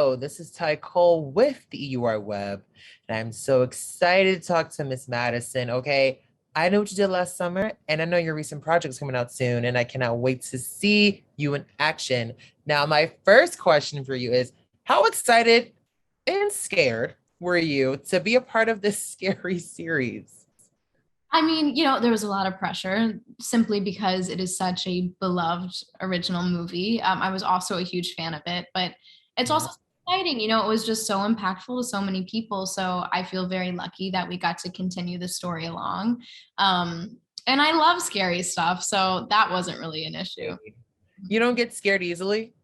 This is Ty Cole with the EUR Web, and I'm so excited to talk to Miss Madison. Okay, I know what you did last summer, and I know your recent project's coming out soon, and I cannot wait to see you in action. Now, my first question for you is, how excited and scared were you to be a part of this scary series? I mean, there was a lot of pressure simply because it is such a beloved original movie. I was also a huge fan of it, but it's Yeah. also exciting. It was just so impactful to so many people. So I feel very lucky that we got to continue the story along. And I love scary stuff, so that wasn't really an issue. You don't get scared easily?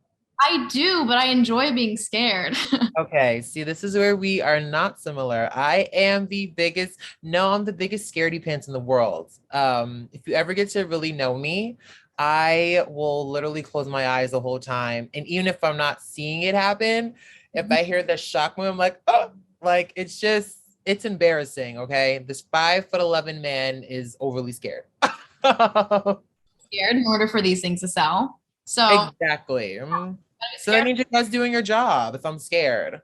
I do, but I enjoy being scared. Okay, see, this is where we are not similar. I'm the biggest scaredy pants in the world. If you ever get to really know me, I will literally close my eyes the whole time. And even if I'm not seeing it happen, if I hear the shock moment, I'm like, oh, like it's embarrassing. Okay. This 5'11" man is overly scared. Scared in order for these things to sell. So, gotta Exactly. be So that scared. means you guys doing your job if I'm scared.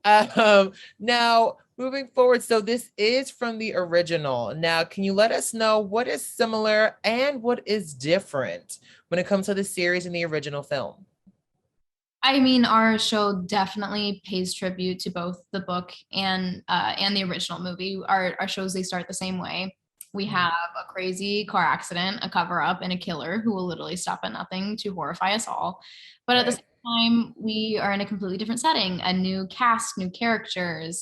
Now moving forward, so this is from the original. Now, can you let us know what is similar and what is different when it comes to the series and the original film? I mean, our show definitely pays tribute to both the book and the original movie. Our shows they start the same way. We have a crazy car accident, a cover up, and a killer who will literally stop at nothing to horrify us all. But at the Right. same time, we are in a completely different setting, a new cast, new characters,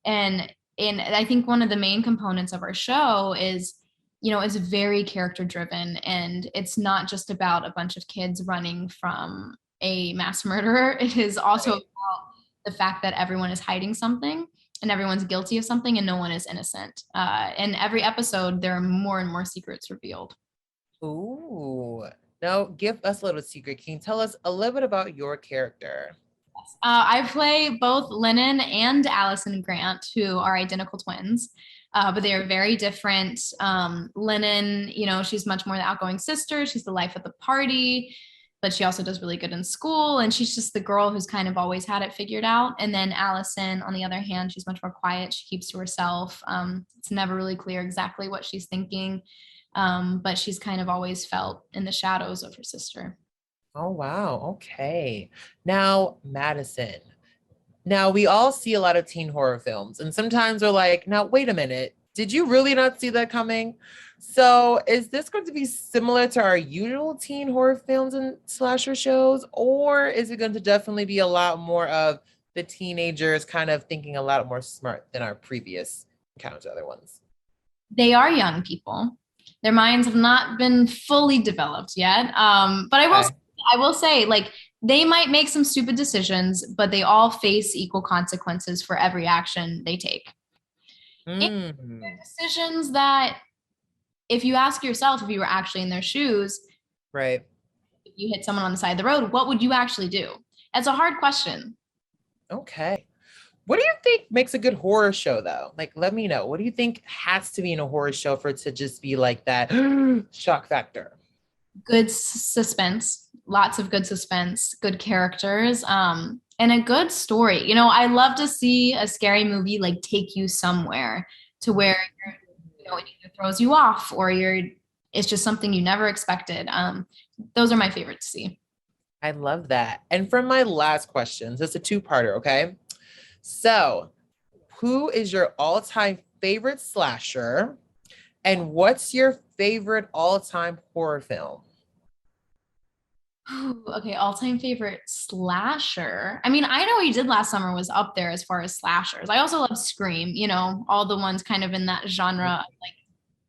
and and I think one of the main components of our show is it's very character driven, and it's not just about a bunch of kids running from a mass murderer. It is also Right. about the fact that everyone is hiding something and everyone's guilty of something and no one is innocent. And every episode, there are more and more secrets revealed. Ooh. Now, give us a little secret. Can you tell us a little bit about your character? I play both Lennon and Allison Grant, who are identical twins, but they are very different. Lennon, she's much more the outgoing sister. She's the life of the party, but she also does really good in school. And she's just the girl who's kind of always had it figured out. And then Allison, on the other hand, she's much more quiet. She keeps to herself. It's never really clear exactly what she's thinking, but she's kind of always felt in the shadows of her sister. Oh, wow. Okay. Now, Madison. Now, we all see a lot of teen horror films, and sometimes we're like, now, wait a minute. Did you really not see that coming? So, is this going to be similar to our usual teen horror films and slasher shows, or is it going to definitely be a lot more of the teenagers kind of thinking a lot more smart than our previous encounters, other ones? They are young people. Their minds have not been fully developed yet. But Okay. I will say, like, they might make some stupid decisions, but they all face equal consequences for every action they take. And Mm, decisions that, if you ask yourself, if you were actually in their shoes, right. if you hit someone on the side of the road, what would you actually do? That's a hard question. Okay. What do you think makes a good horror show though? Like, let me know. What do you think has to be in a horror show for it to just be like that shock factor? Good suspense, lots of good suspense, good characters, and a good story. I love to see a scary movie like take you somewhere to where it either throws you off or it's just something you never expected. Those are my favorite to see. I love that. And for my last questions, it's a two-parter, okay? So, who is your all-time favorite slasher? And what's your favorite all-time horror film? Okay, all-time favorite slasher. I mean, I know what you did last summer was up there as far as slashers. I also love Scream, all the ones kind of in that genre, like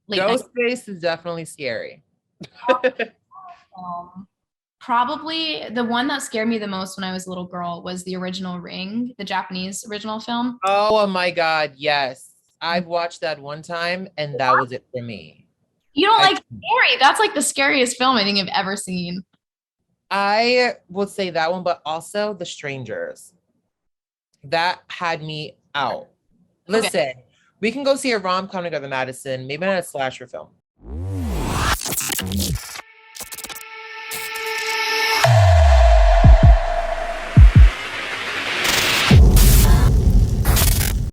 late night. Ghostface is definitely scary. Probably the one that scared me the most when I was a little girl was the original Ring, the Japanese original film. Oh my God, yes. I've watched that one time and that was it for me. You don't I like scary? That's like the scariest film I think I've ever seen. I would say that one, but also The Strangers. That had me out. Okay. Listen, we can go see a rom-com together, Madison. Maybe not a slasher film.